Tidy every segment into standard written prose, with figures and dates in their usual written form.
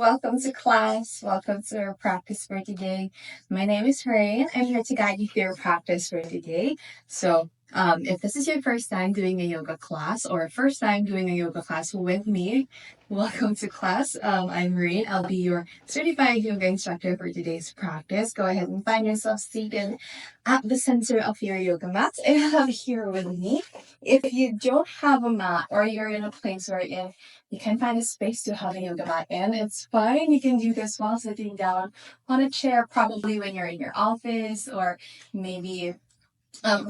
welcome to class. Welcome to our practice for today. My name is Rain. I'm here to guide you through your practice for today. If this is your first time doing a yoga class or first time doing a yoga class with me, welcome to class. I'm Rain. I'll be your certified yoga instructor for today's practice. Go ahead and find yourself seated at the center of your yoga mat. I have here with me. If you don't have a mat or you're in a place where you can find a space to have a yoga mat in, it's fine. You can do this while sitting down on a chair, probably when you're in your office or maybe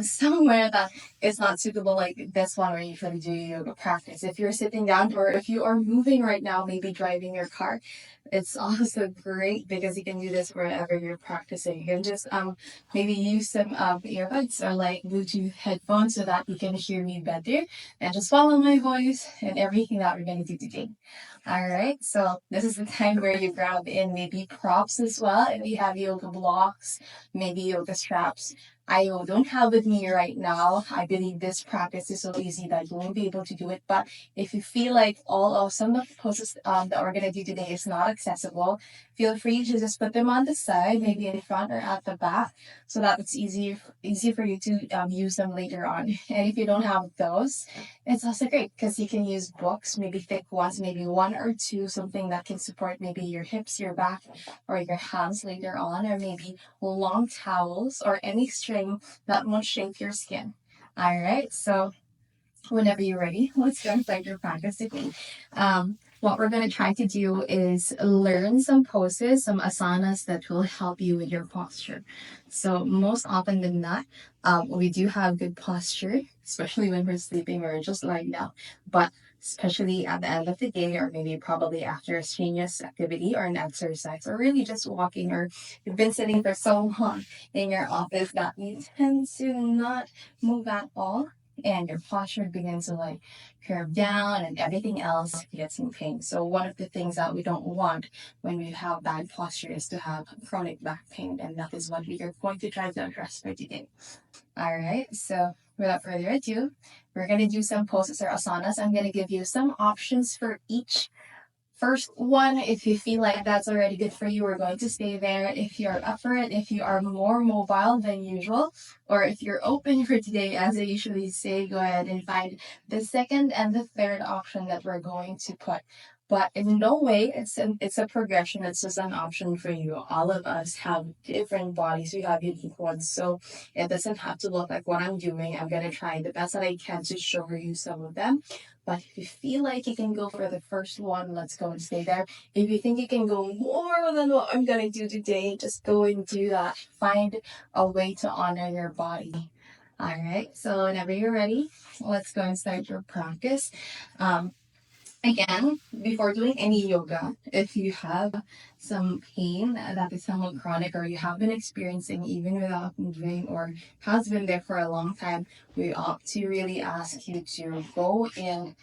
somewhere that is not suitable like this one where you usually do yoga practice. If you're sitting down or if you are moving right now, maybe driving your car, it's also great because you can do this wherever you're practicing. You can just maybe use some earbuds or like Bluetooth headphones so that you can hear me better and just follow my voice and everything that we're going to do today. All right, so this is the time where you grab in maybe props as well. If you have yoga blocks, maybe yoga straps. I don't have with me right now. I believe this practice is so easy that you won't be able to do it. But if you feel like all of some of the poses that we're gonna do today is not accessible, feel free to just put them on the side, maybe in front or at the back, so that it's easy for you to use them later on. And if you don't have those, it's also great because you can use books, maybe thick ones, maybe one or two, something that can support maybe your hips, your back, or your hands later on, or maybe long towels or any string that won't shake your skin. All right, so whenever you're ready, let's go and start your practice today. What we're going to try to do is learn some poses, some asanas that will help you with your posture. So most often than not, we do have good posture, especially when we're sleeping or just lying down. But especially at the end of the day, or maybe probably after a strenuous activity or an exercise, or really just walking, or you've been sitting for so long in your office that you tend to not move at all and your posture begins to like curve down and everything else gets in pain. So one of the things that we don't want when we have bad posture is to have chronic back pain, and that is what we are going to try to address for today. All right, so without further ado, we're going to do some poses or asanas. I'm going to give you some options for each. First one, if you feel like that's already good for you, we're going to stay there. If you're up for it, if you are more mobile than usual, or if you're open for today, as I usually say, go ahead and find the second and the third option that we're going to put. But in no way it's a progression. It's just an option for you. All of us have different bodies. We have unique ones, so it doesn't have to look like what I'm doing. I'm gonna try the best that I can to show you some of them. But if you feel like you can go for the first one, let's go and stay there. If you think you can go more than what I'm going to do today, just go and do that. Find a way to honor your body. All right. So whenever you're ready, let's go and start your practice. Um, Again, before doing any yoga, if you have some pain that is somewhat chronic or you have been experiencing even without moving or has been there for a long time, we ought to really ask you to go and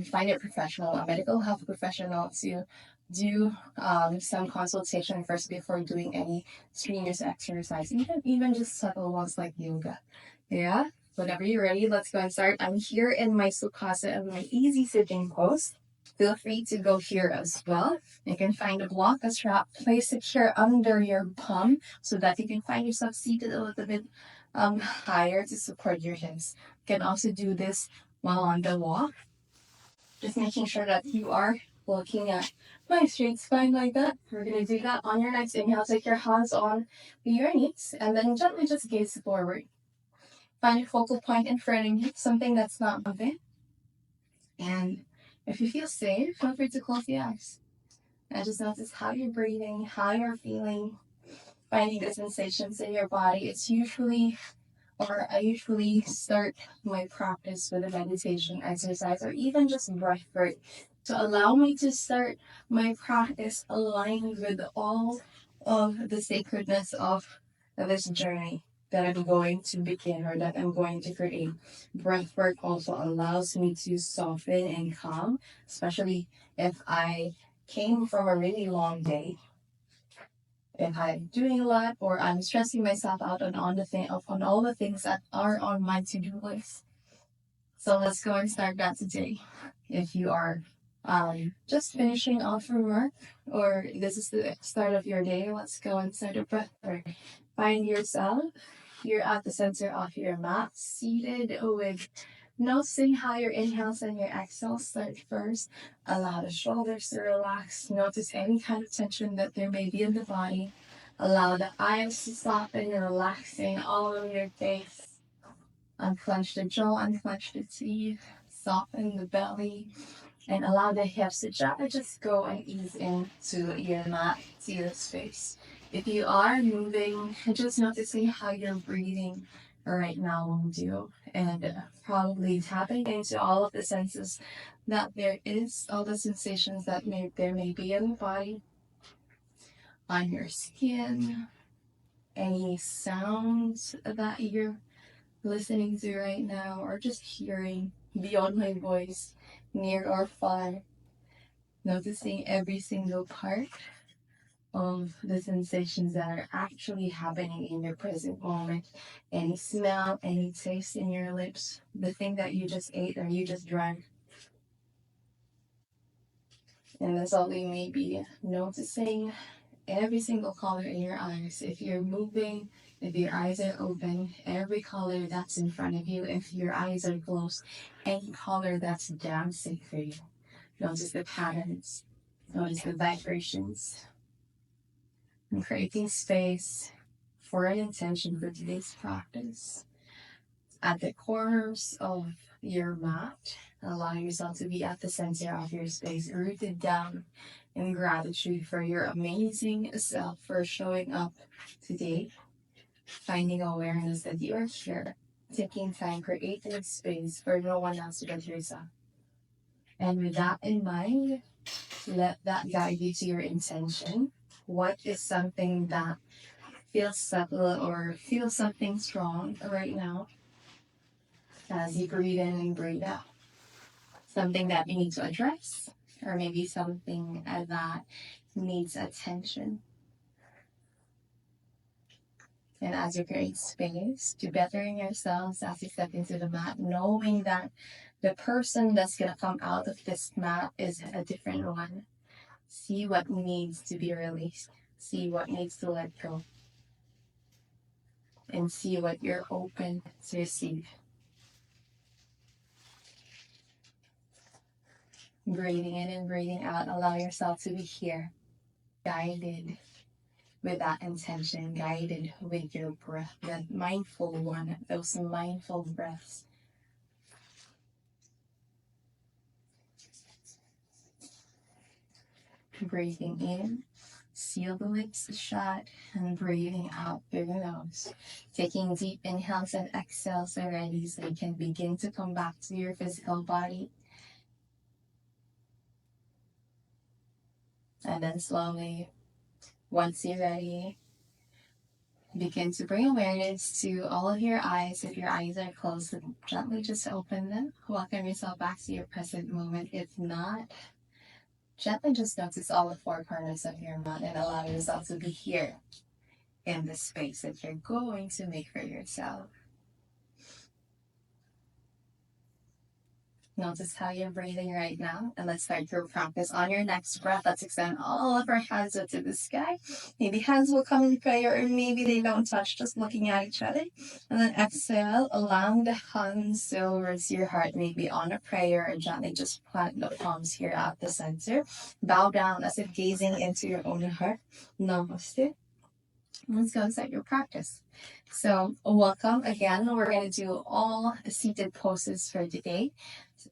find a professional, a medical health professional to do some consultation first before doing any strenuous exercise, even just subtle ones like yoga. Yeah? Whenever you're ready, let's go and start. I'm here in my sukhasa and my easy sitting pose. Feel free to go here as well. You can find a block, a strap, place it here under your palm so that you can find yourself seated a little bit higher to support your hips. You can also do this while on the walk, just making sure that you are looking at my straight spine like that. We're going to do that on your next inhale. Take your hands on your knees and then gently just gaze forward. Find a focal point in front of you, something that's not moving. And if you feel safe, feel free to close the eyes. And just notice how you're breathing, how you're feeling, finding the sensations in your body. I usually start my practice with a meditation exercise or even just breath work to allow me to start my practice aligned with all of the sacredness of this journey that I'm going to begin or that I'm going to create. Breath work also allows me to soften and calm, especially if I came from a really long day. If I'm doing a lot or I'm stressing myself out on all the things that are on my to-do list. So let's go and start that today. If you are just finishing off from work, or this is the start of your day, let's go inside a breath or find yourself. You're at the center of your mat, seated with noticing how your inhales and your exhales start first. Allow the shoulders to relax. Notice any kind of tension that there may be in the body. Allow the eyes to soften, relaxing all over your face. Unclench the jaw, unclench the teeth, soften the belly, and allow the hips to gently just go and ease into your mat, to your space. If you are moving, just noticing how you're breathing right now will do, and probably tapping into all of the senses that there is, all the sensations that there may be in the body, on your skin, any sounds that you're listening to right now, or just hearing beyond my voice, near or far. Noticing every single part of the sensations that are actually happening in your present moment. Any smell, any taste in your lips, the thing that you just ate or you just drank. And that's all you may be noticing. Every single color in your eyes. If you're moving, if your eyes are open, every color that's in front of you. If your eyes are closed, any color that's dancing for you. Notice the patterns. Notice the vibrations. And creating space for an intention for today's practice. At the corners of your mat, allow yourself to be at the center of your space, rooted down in gratitude for your amazing self for showing up today, finding awareness that you are here, taking time, creating space for no one else but yourself. And with that in mind, let that guide you to your intention. What is something that feels subtle or feels something strong right now as you breathe in and breathe out? Something that you need to address, or maybe something that needs attention. And as you create space to bettering yourselves as you step into the mat, knowing that the person that's going to come out of this mat is a different one. See what needs to be released. See what needs to let go. And see what you're open to receive. Breathing in and breathing out, allow yourself to be here, guided with that intention, guided with your breath, that mindful one, those mindful breaths. Breathing in, seal the lips shut, and breathing out through the nose. Taking deep inhales and exhales already so you can begin to come back to your physical body. And then slowly, once you're ready, begin to bring awareness to all of your eyes. If your eyes are closed, gently just open them. Welcome yourself back to your present moment. If not, gently just notice all the four corners of your mat and allow yourself to be here in the space that you're going to make for yourself. Notice how you're breathing right now, and let's start your practice. On your next breath, let's extend all of our hands up to the sky. Maybe hands will come in prayer, or maybe they don't touch, just looking at each other. And then exhale, allowing the hands towards your heart, maybe on a prayer, or gently just plant the palms here at the center. Bow down as if gazing into your own heart. Namaste. Let's go and start your practice. So welcome again. We're going to do all seated poses for today.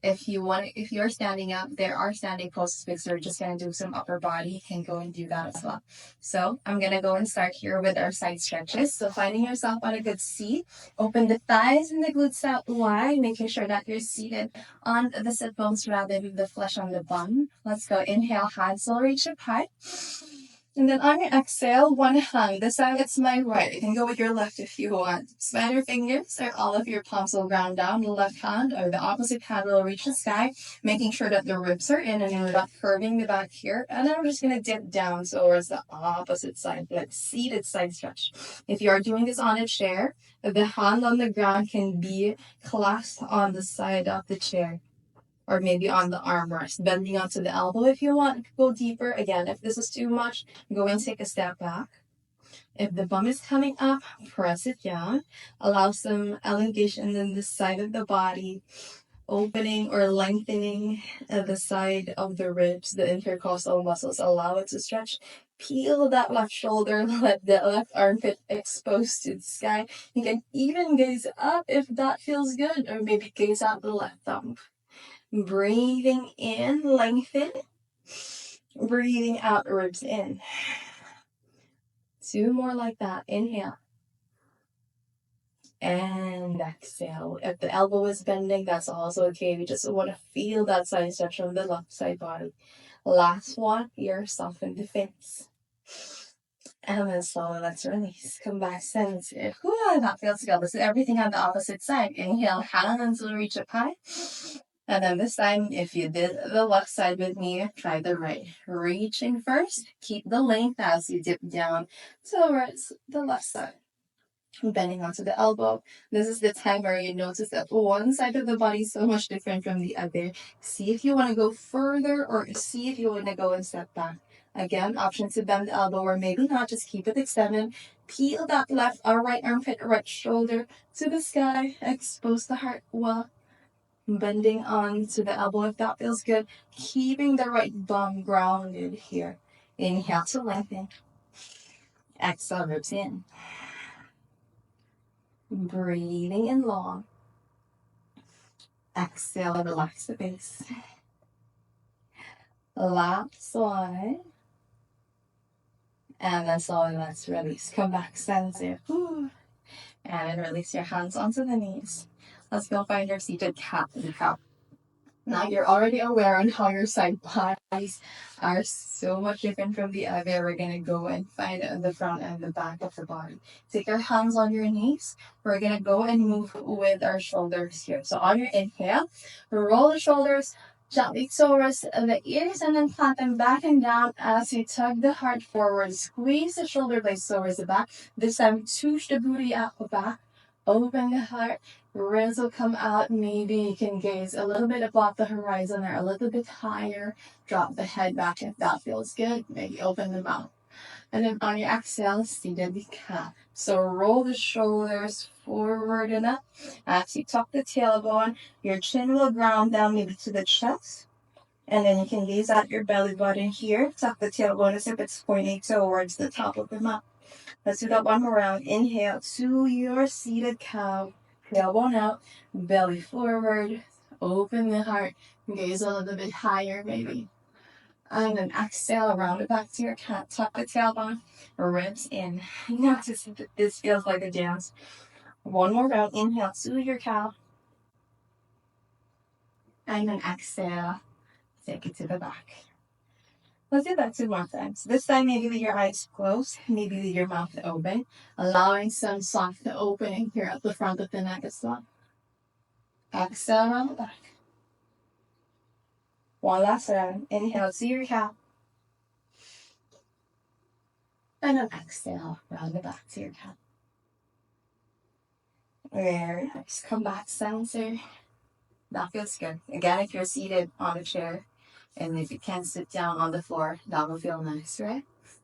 If you're standing up, there are standing poses because we're just going to do some upper body. You can go and do that as well. So I'm going to go and start here with our side stretches. So finding yourself on a good seat, open the thighs and the glutes out wide, making sure that you're seated on the sit bones rather than the flesh on the bum. Let's go. Inhale, hands will reach up high. And then on your exhale, one hand. This time it's my right. You can go with your left if you want. Spread your fingers or all of your palms will ground down. The left hand or the opposite hand will reach the sky, making sure that the ribs are in and you're not curving the back here. And then we're just going to dip down towards the opposite side, like seated side stretch. If you are doing this on a chair, the hand on the ground can be clasped on the side of the chair. or maybe on the armrest, bending onto the elbow if you want to go deeper. Again, if this is too much, go and take a step back. If the bum is coming up, press it down. Allow some elongation in the side of the body, opening or lengthening the side of the ribs, the intercostal muscles. Allow it to stretch. Peel that left shoulder, let the left armpit exposed to the sky. You can even gaze up if that feels good, or maybe gaze out the left thumb. Breathing in, lengthen. Breathing out, ribs in. 2 more like that. Inhale. And exhale. If the elbow is bending, that's also okay. We just want to feel that side stretch from the left side body. Last one, here, soften the face. And then slowly let's release. Come back, sensitive. Whew, that feels good. Let's do everything on the opposite side. Inhale, hand until reach up high. And then this time, if you did the left side with me, try the right. Reaching first. Keep the length as you dip down towards the left side. Bending onto the elbow. This is the time where you notice that one side of the body is so much different from the other. See if you want to go further or see if you want to go and step back. Again, option to bend the elbow or maybe not, just keep it extended. Peel that left or right armpit, right shoulder to the sky. Expose the heart well. Bending onto the elbow if that feels good. Keeping the right bum grounded here. Inhale to lengthen. Exhale, ribs in. Breathing in long. Exhale, relax the base. Last one. And then slowly let's release. Come back, sensitive. And then release your hands onto the knees. Let's go find your seated cat and cow. Now you're already aware on how your side bodies are so much different from the other. We're going to go and find the front and the back of the body. Take your hands on your knees. We're going to go and move with our shoulders here. So on your inhale, roll the shoulders gently towards the ears and then plant them back and down as you tug the heart forward. Squeeze the shoulder blades towards the back. This time, touch the booty out the back. Open the heart. Ribs will come out. Maybe you can gaze a little bit above the horizon or a little bit higher. Drop the head back if that feels good. Maybe open the mouth. And then on your exhale, seated cat. So roll the shoulders forward and up. As you tuck the tailbone, your chin will ground down maybe to the chest. And then you can gaze at your belly button here. Tuck the tailbone as if it's pointing towards the top of the mouth. Let's do that one more round. Inhale to your seated cow. Tailbone out, belly forward, open the heart, gaze a little bit higher maybe. And then exhale, round it back to your cat, tuck the tailbone, ribs in. Notice that this feels like a dance. One more round, inhale to your cow. And then exhale, take it to the back. Let's do that 2 more times. This time, maybe leave your eyes closed, maybe leave your mouth open, allowing some soft opening here at the front of the neck as well. Exhale, round the back. One last round. Inhale to your cow. And then exhale, round the back to your cow. Very nice. Come back, center. That feels good. Again, if you're seated on a chair, and if you can't sit down on the floor, that will feel nice, right?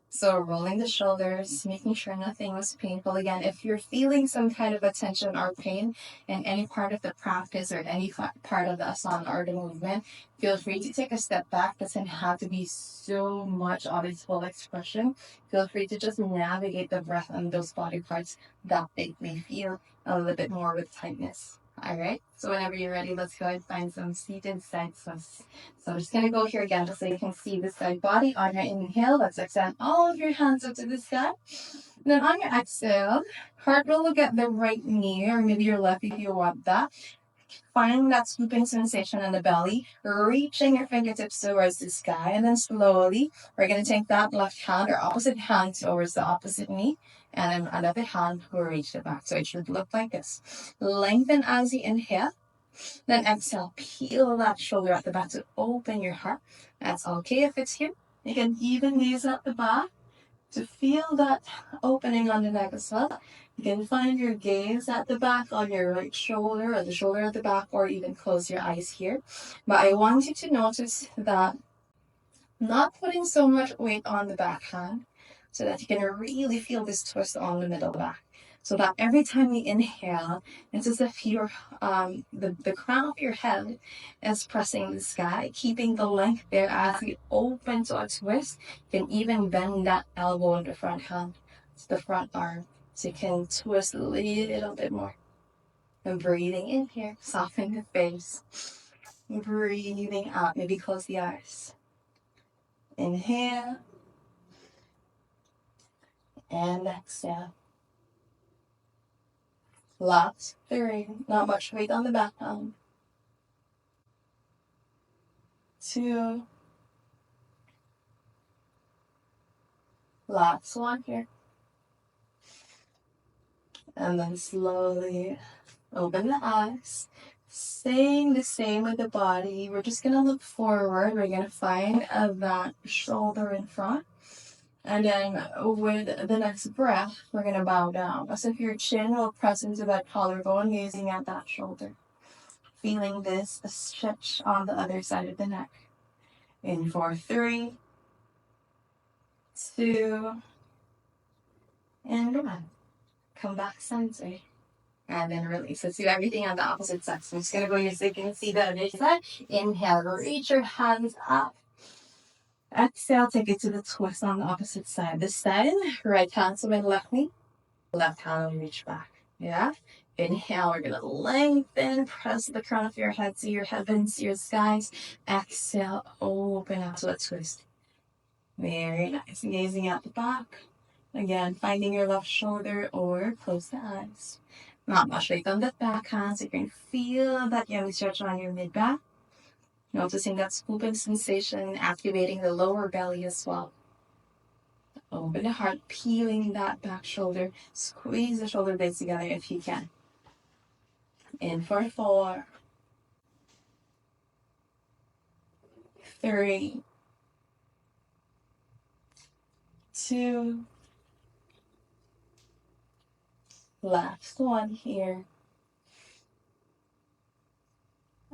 So rolling the shoulders, making sure nothing was painful. Again, if you're feeling some kind of a tension or pain in any part of the practice or any part of the asana or the movement, feel free to take a step back. Doesn't have to be so much of its full expression. Feel free to just navigate the breath on those body parts that make me feel a little bit more with tightness. All right, so whenever you're ready, let's go and find some seated side twists. So I'm just going to go here again just so you can see the side body. On your inhale, let's extend all of your hands up to the sky. Then on your exhale, heart will look at the right knee or maybe your left if you want that. Find that scooping sensation in the belly, reaching your fingertips towards the sky, and then slowly, we're going to take that left hand or opposite hand towards the opposite knee, and then another hand will reach the back. So it should look like this. Lengthen as you inhale, then exhale, peel that shoulder at the back to open your heart. That's okay if it's here. You can even gaze at the back. to feel that opening on the neck as well. You can find your gaze at the back on your right shoulder or the shoulder at the back, or even close your eyes here. But I want you to notice that not putting so much weight on the backhand so that you can really feel this twist on the middle back. So that every time you inhale, it's as if the crown of your head is pressing the sky, keeping the length there as you open to a twist. You can even bend that elbow in the front hand, the front arm, so you can twist a little bit more. And breathing in here, soften the face. Breathing out, maybe close the eyes. Inhale and exhale. Last 3, not much weight on the back arm. 2, last 1 here. And then slowly open the eyes. Staying the same with the body. We're just gonna look forward. We're gonna find that shoulder in front. And then with the next breath, we're going to bow down as if your chin will press into that collarbone, gazing at that shoulder. Feeling this stretch on the other side of the neck. In for 3, 2, and 1. Come back center. And then release. Let's do everything on the opposite side. So I'm just going to go here so you can see the other side. Inhale, reach your hands up. Exhale, take it to the twist on the opposite side. This side, right hand to my left knee, left hand will reach back. Yeah? Inhale, we're gonna lengthen, press the crown of your head to your heavens, your skies. Exhale, open up to a twist. Very nice. Gazing at the back. Again, finding your left shoulder or close the eyes. Not much weight on the back hand, so you can feel that yummy stretch on your mid back. Noticing that scooping sensation, activating the lower belly as well. Open the heart, peeling that back shoulder. Squeeze the shoulder blades together if you can. In for 4, 3, 2, last 1 here.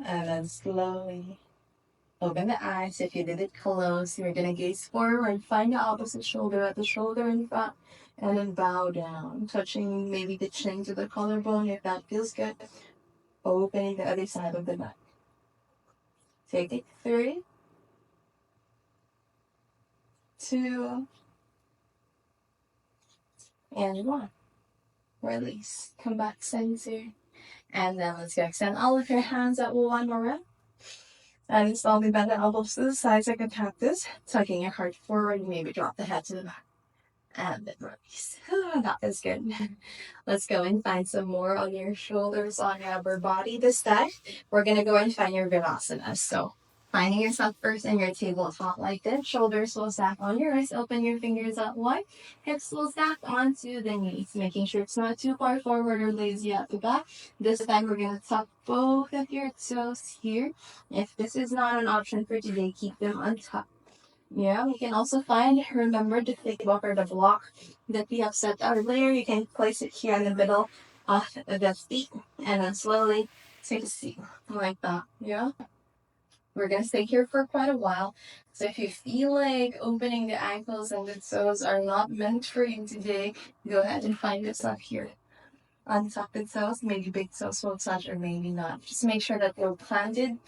And then slowly open the eyes. If you did it close, you're going to gaze forward, find the opposite shoulder at the shoulder in front, and then bow down, touching maybe the chin to the collarbone if that feels good. Opening the other side of the neck. Take it 3, 2, and 1. Release. Come back center. And then let's go extend all of your hands at 1 more rep. And slowly bend the elbows to the sides like a cactus, tucking your heart forward. Maybe drop the head to the back. And then release. That is good. Let's go and find some more on your shoulders, on your upper body. This time, we're going to go and find your Virasana. So, finding yourself first in your tabletop like this. Shoulders will stack on your wrists. Open your fingers out wide. Hips will stack onto the knees, making sure it's not too far forward or lazy at the back. This time, we're going to tuck both of your toes here. If this is not an option for today, keep them untucked. Yeah, we can also remember the thick buffer, the block that we have set earlier. You can place it here in the middle of the feet and then slowly take a seat like that. Yeah. We're going to stay here for quite a while. So if you feel like opening the ankles and the toes are not meant for you today, go ahead and find yourself here. Untuck the toes, maybe big toes will touch or maybe not. Just make sure that they're planted.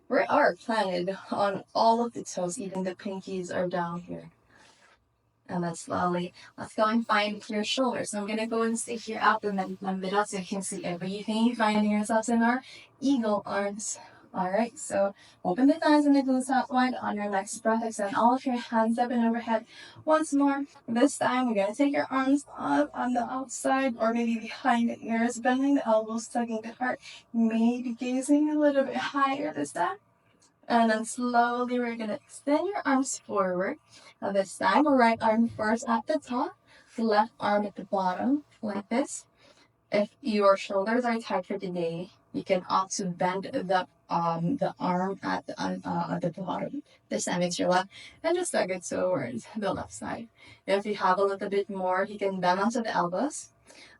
We are planted on all of the toes, even the pinkies are down here. And then slowly, let's go and find your shoulders. So I'm going to go and stick your abdomen in the middle so you can see everything. Finding yourselves in our eagle arms. Alright, so open the thighs and the glutes out wide. On your next breath, extend all of your hands up and overhead. Once more, this time we're going to take your arms up on the outside or maybe behind the ears, bending the elbows, tugging the heart, maybe gazing a little bit higher this time. And then slowly we're going to extend your arms forward. Now this time, right arm first at the top, left arm at the bottom, like this. If your shoulders are tight for today, you can also bend the the arm at the bottom. This time it's your left, and just tug it towards the left side. If you have a little bit more, you can bend onto the elbows.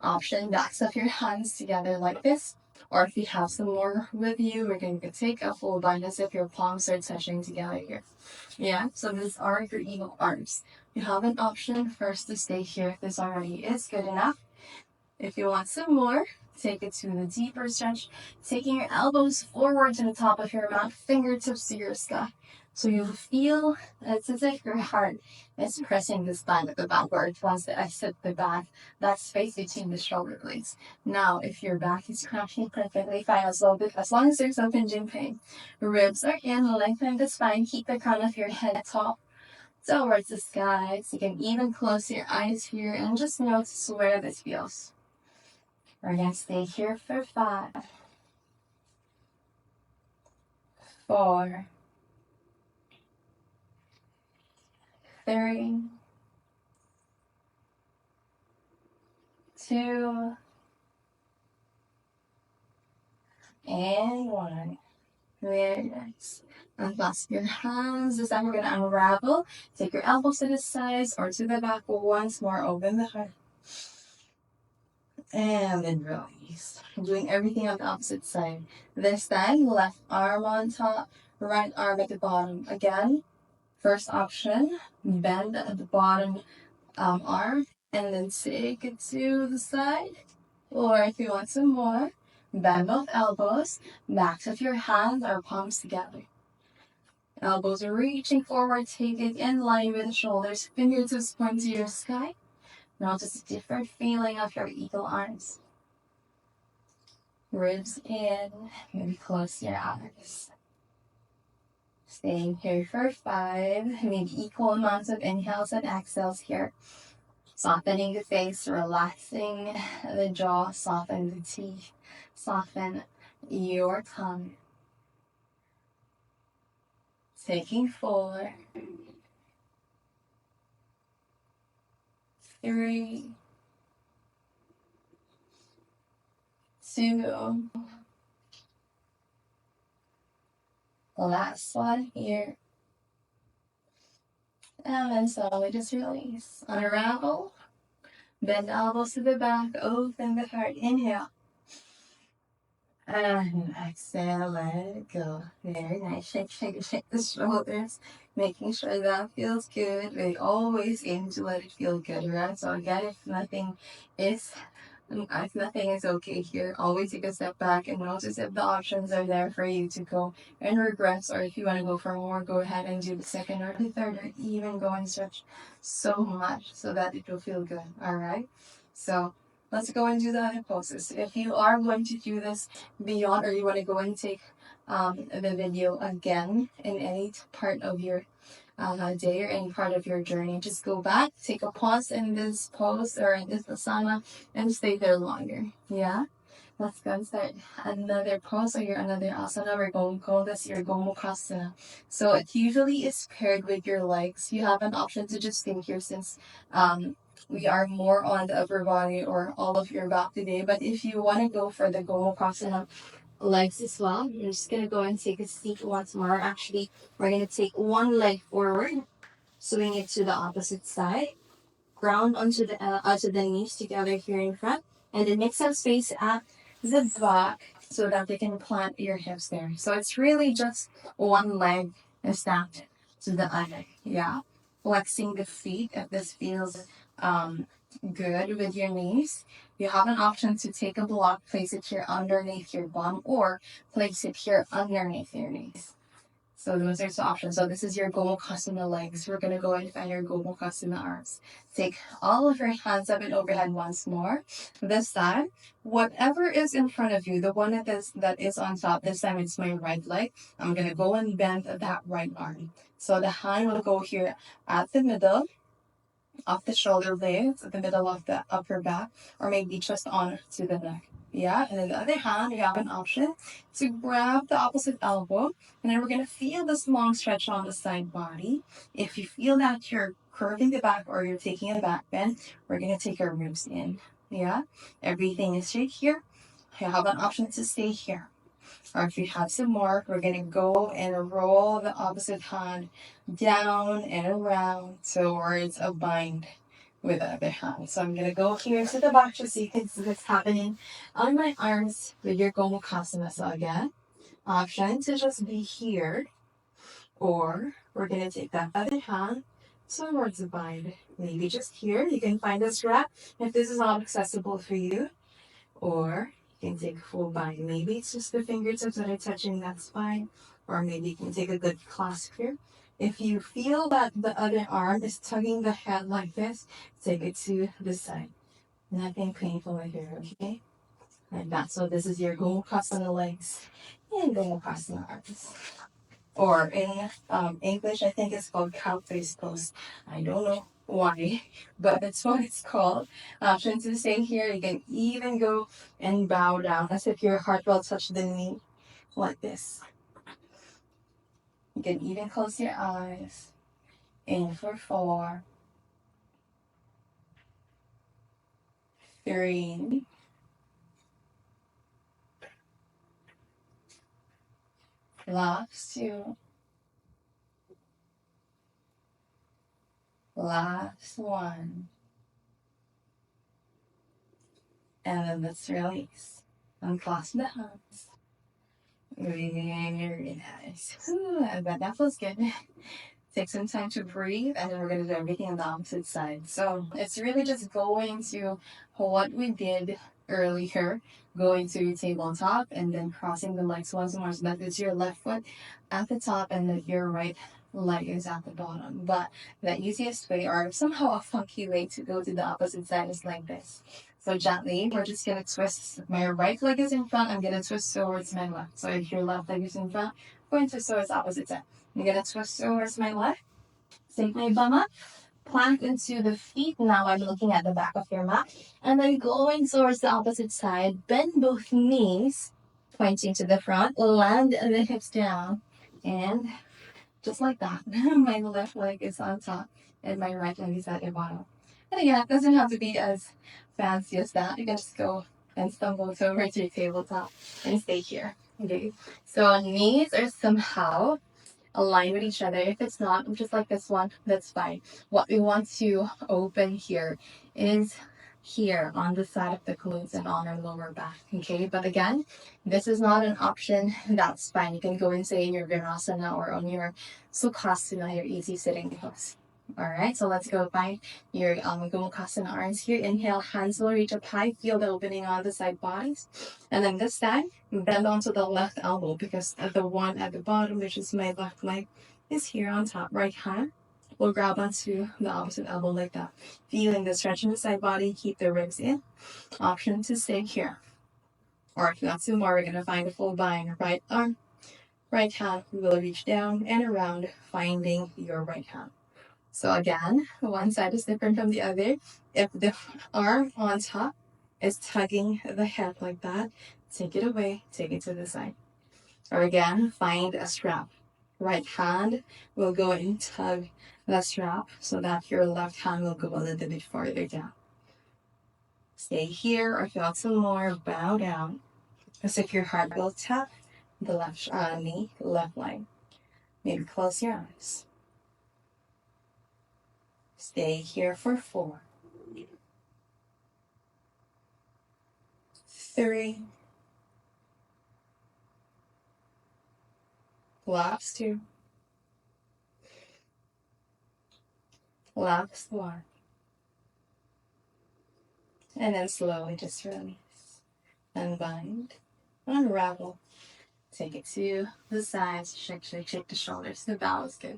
Option backs of your hands together like this. Or if you have some more with you, we're going to take a full bind as if your palms are touching together here. Yeah, so these are your eagle arms. You have an option first to stay here if this already is good enough. If you want some more, take it to the deeper stretch, taking your elbows forward to the top of your mat, fingertips to your sky. So you feel it's as if your heart is pressing the spine at the back, or it wants to exit the back, that space between the shoulder blades. Now, if your back is crashing perfectly fine, as long as there's no pinching pain, ribs are in, lengthen the spine, keep the crown of your head tall towards the sky. So you can even close your eyes here and just notice where this feels. We're gonna stay here for 5, 4, 3, 2, and 1. Very nice. Unclasp your hands. This time we're gonna unravel. Take your elbows to the sides or to the back once more. Open the heart. And then release. Doing everything on the opposite side. This time, left arm on top, right arm at the bottom. Again, first option, bend at the bottom arm and then take it to the side. Or if you want some more, bend both elbows, backs of your hands or palms together. Elbows are reaching forward, take it in line with the shoulders, fingertips point to your sky. Notice a different feeling of your eagle arms. Ribs in, maybe close your eyes. Staying here for 5, maybe equal amounts of inhales and exhales here. Softening the face, relaxing the jaw, soften the teeth, soften your tongue. Taking 4, 3, 2, last one here. And then slowly just release. Unravel. Bend elbows to the back. Open the heart. Inhale. And exhale. Let it go. Very nice. Shake, shake, shake the shoulders. Making sure that feels good. We always aim to let it feel good, right? So again, if nothing is okay here, always take a step back and notice if the options are there for you to go and regress, or if you want to go for more, go ahead and do the second or the third, or even go and stretch so much so that it will feel good. All right. So let's go and do the other poses. If you are going to do this beyond, or you want to go and take the video again in any part of your day or any part of your journey, just go back, take a pause in this pose or in this asana, and stay there longer. Yeah? Let's go and start another pose or another asana. We're going to call this your Gomukhasana. So it usually is paired with your legs. You have an option to just stay here since we are more on the upper body or all of your back today. But if you want to go for the Gomukhasana legs as well, you're just going to go and take a seat once more. Actually, we're going to take one leg forward, swing it to the opposite side, ground onto the knees together here in front, and then make some space at the back so that you can plant your hips there. So it's really just one leg stacked to the other. Yeah, flexing the feet if this feels good with your knees. You have an option to take a block, place it here underneath your bum, or place it here underneath your knees. So those are two options. So this is your Gomukhasana legs. We're gonna go and find your Gomukhasana arms. Take all of your hands up and overhead once more. This time, whatever is in front of you, the one that is on top, this time it's my right leg. I'm gonna go and bend that right arm. So the hand will go here at the middle of the shoulder blades, at the middle of the upper back, or maybe just on to the neck. Yeah, and then the other hand, you have an option to grab the opposite elbow, and then we're gonna feel this long stretch on the side body. If you feel that you're curving the back or you're taking a back bend, we're gonna take our ribs in. Yeah, everything is straight here. You have an option to stay here. Or if you have some more, we're gonna go and roll the opposite hand down and around towards a bind with the other hand. So I'm gonna go here to the back just so you can see what's happening on my arms with your Gomukhasana. So again, option to just be here, or we're gonna take that other hand towards the bind. Maybe just here. You can find a strap if this is not accessible for you, or you can take a full bind. Maybe it's just the fingertips that are touching, that's fine. Or maybe you can take a good clasp here. If you feel that the other arm is tugging the head like this, take it to the side. Nothing painful here, okay? Like that. So this is your Gomukhasana legs and Gomukhasana arms. Or in English, I think it's called cow face pose. I don't know why, but that's what it's called. Option to stay here. You can even go and bow down as if your heart will touch the knee like this. You can even close your eyes. In for 4, 3, last 2, last 1, and then let's release. Unclasp the hands. Very nice. Whew, I bet that feels good. Take some time to breathe, and then we're going to do everything on the opposite side. So it's really just going to what we did earlier, going to your tabletop and then crossing the legs once more. So that is your left foot at the top and then your right leg is at the bottom. But the easiest way, or somehow a funky way to go to the opposite side, is like this. So gently, we're just going to twist. My right leg is in front. I'm going to twist towards my left. So if your left leg is in front, we're going to twist towards opposite side. I'm going to twist towards my left. Take my bum up. Plant into the feet. Now I'm looking at the back of your mat. And then going towards the opposite side. Bend both knees. Pointing to the front. Land the hips down. And just like that. My left leg is on top. And my right leg is at the bottom. And again, it doesn't have to be as fancy as that. You can just go and stumble over to your tabletop and stay here. Okay. So knees are somehow align with each other. If it's not, just like this one, that's fine. What we want to open here is here on the side of the glutes and on our lower back. Okay, but again, this is not an option. That's fine. You can go and say in your Virasana or on your Sukhasana, your easy sitting pose. All right, so let's go find your Gomukhasana arms here. Inhale, hands will reach up high. Feel the opening on the side bodies. And then this time, bend onto the left elbow because the one at the bottom, which is my left leg, is here on top. Right hand will grab onto the opposite elbow like that. Feeling the stretch in the side body, keep the ribs in. Option to stay here. Or if not two more, we're going to find a full bind. Right arm, right hand will reach down and around, finding your right hand. So again, one side is different from the other. If the arm on top is tugging the head like that, take it away, take it to the side. Or again, find a strap. Right hand will go and tug the strap so that your left hand will go a little bit farther down. Stay here, or if you want some more, bow down. As if your heart will tap the left knee, left leg. Maybe close your eyes. Stay here for 4, 3, last 2, last 1. And then slowly just release. Unbind. Unravel. Take it to the sides. Shake, shake, shake the shoulders. The bow is good.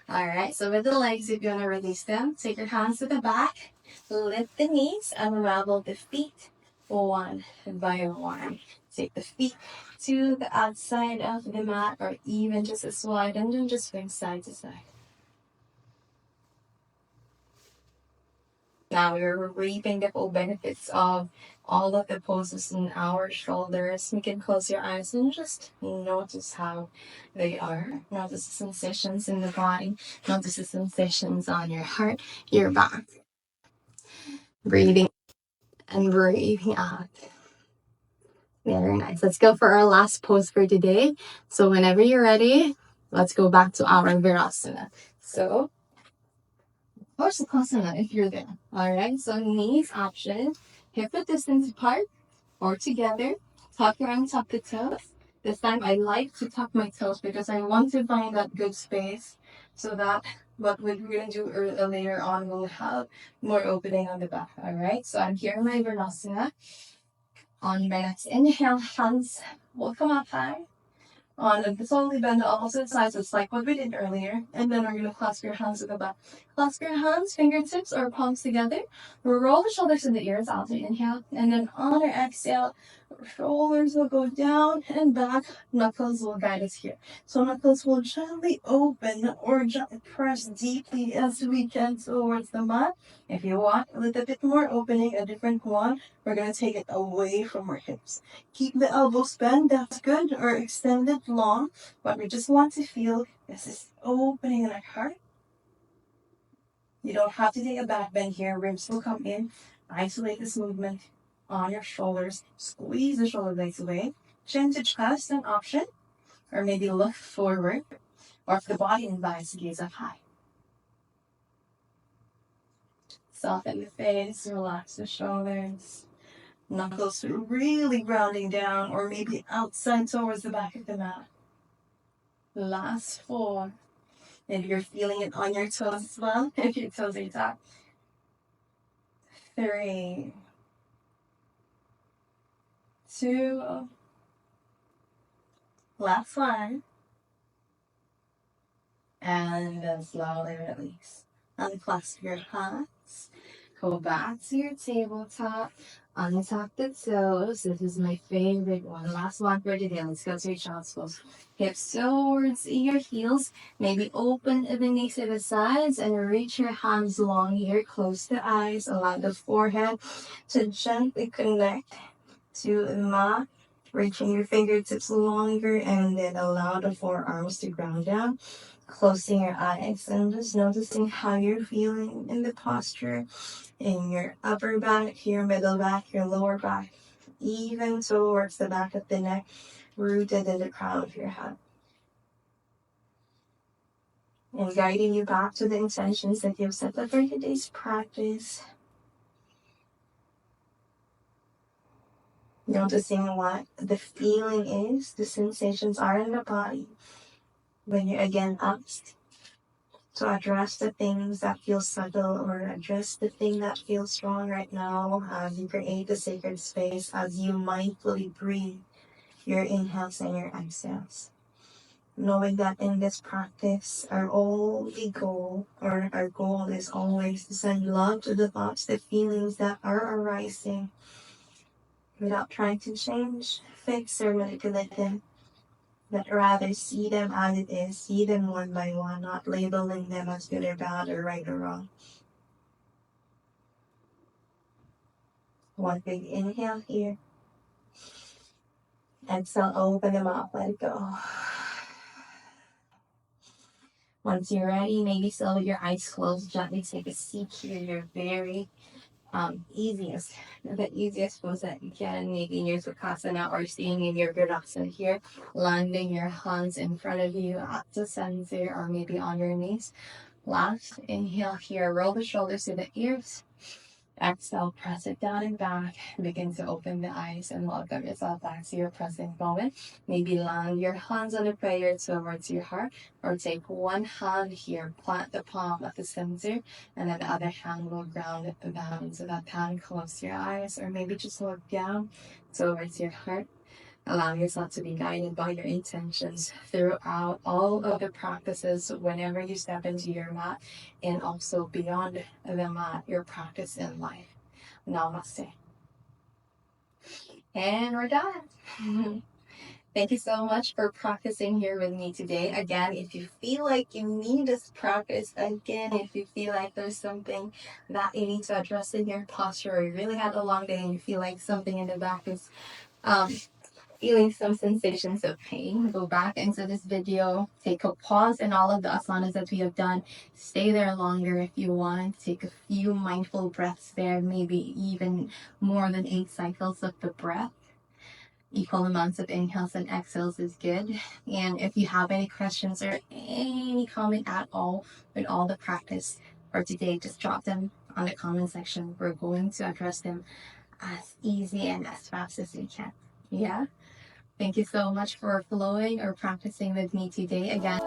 All right. So with the legs, if you want to release them, take your hands to the back. Lift the knees. Unravel the feet. One by one. Take the feet to the outside of the mat, or even just a slide, and then just swing side to side. Now we're reaping the full benefits of all of the poses in our shoulders. You can close your eyes and just notice how they are. Notice the sensations in the body. Notice the sensations on your heart, your back. Breathing and breathing out. Very nice. Let's go for our last pose for today. So whenever you're ready, let's go back to our Virasana. So, or Sukhasana if you're there. All right. So knees option, hip width distance apart or together. Tuck your arms, tuck the toes. This time I like to tuck my toes because I want to find that good space so that what we're going to do later on will have more opening on the back. All right. So I'm here in my Virasana. On my next inhale, hands will come up high. On the slowly bend the opposite sides, just like what we did earlier. And then we're going to clasp your hands at the back. Clasp your hands, fingertips or palms together. Roll the shoulders to the ears out to inhale. And then on our exhale, shoulders will go down and back. Knuckles will guide us here. So knuckles will gently open or press deeply as we can towards the mat. If you want a little bit more opening, a different one, we're going to take it away from our hips. Keep the elbows bent, that's good, or extend it long. But we just want to feel this opening in our heart. You don't have to take a back bend here. Ribs will come in. Isolate this movement on your shoulders. Squeeze the shoulder blades away. Chin to chest, an option. Or maybe look forward. Or if the body invites, gaze up high. Soften the face, relax the shoulders. Knuckles really grounding down or maybe outside towards the back of the mat. Last 4. If you're feeling it on your toes as well, if your toes are tapped. 3, 2, last 1. And then slowly release. Unclasp your hands. Go back to your tabletop. Untuck the toes. This is my favorite one. Last one for today. Let's go to your child's pose. Hips towards your heels. Maybe open the knees to the sides and reach your hands long here. Close the eyes. Allow the forehead to gently connect to the mat. Reaching your fingertips longer and then allow the forearms to ground down. Closing your eyes and just noticing how you're feeling in the posture, in your upper back, your middle back, your lower back, even towards the back of the neck, rooted in the crown of your head. And guiding you back to the intentions that you've set up for today's practice. Noticing what the feeling is, the sensations are in the body. When you're again asked to address the things that feel subtle or address the thing that feels strong right now as you create a sacred space, as you mindfully breathe your inhales and your exhales. Knowing that in this practice, our only goal or our goal is always to send love to the thoughts, the feelings that are arising without trying to change, fix, or manipulate them. But rather see them as it is, see them one by one, not labeling them as good or bad or right or wrong. One big inhale here. Exhale, open them up, let it go. Once you're ready, maybe still with your eyes closed, gently take a seat here. Your very the easiest pose that you can, maybe in your Sukhasana or staying in your Virasana here, landing your hands in front of you at the center or maybe on your knees. Last inhale here, roll the shoulders to the ears. Exhale, press it down and back. Begin to open the eyes and welcome yourself back to your present moment. Maybe land your hands on the prayer towards your heart, or take one hand here, plant the palm at the center, and then the other hand will ground it down so that hand close your eyes, or maybe just look down towards your heart. Allow yourself to be guided by your intentions throughout all of the practices whenever you step into your mat and also beyond the mat, your practice in life. Namaste. And we're done. Thank you so much for practicing here with me today. Again, if you feel like you need this practice again, if you feel like there's something that you need to address in your posture, or you really had a long day and you feel like something in the back is feeling some sensations of pain, go back into this video, take a pause in all of the asanas that we have done, stay there longer if you want, take a few mindful breaths there, maybe even more than 8 cycles of the breath. equal amounts of inhales and exhales is good. And if you have any questions or any comment at all with all the practice for today, just drop them on the comment section. We're going to address them as easy and as fast as we can. Yeah. Thank you so much for following or practicing with me today. Again,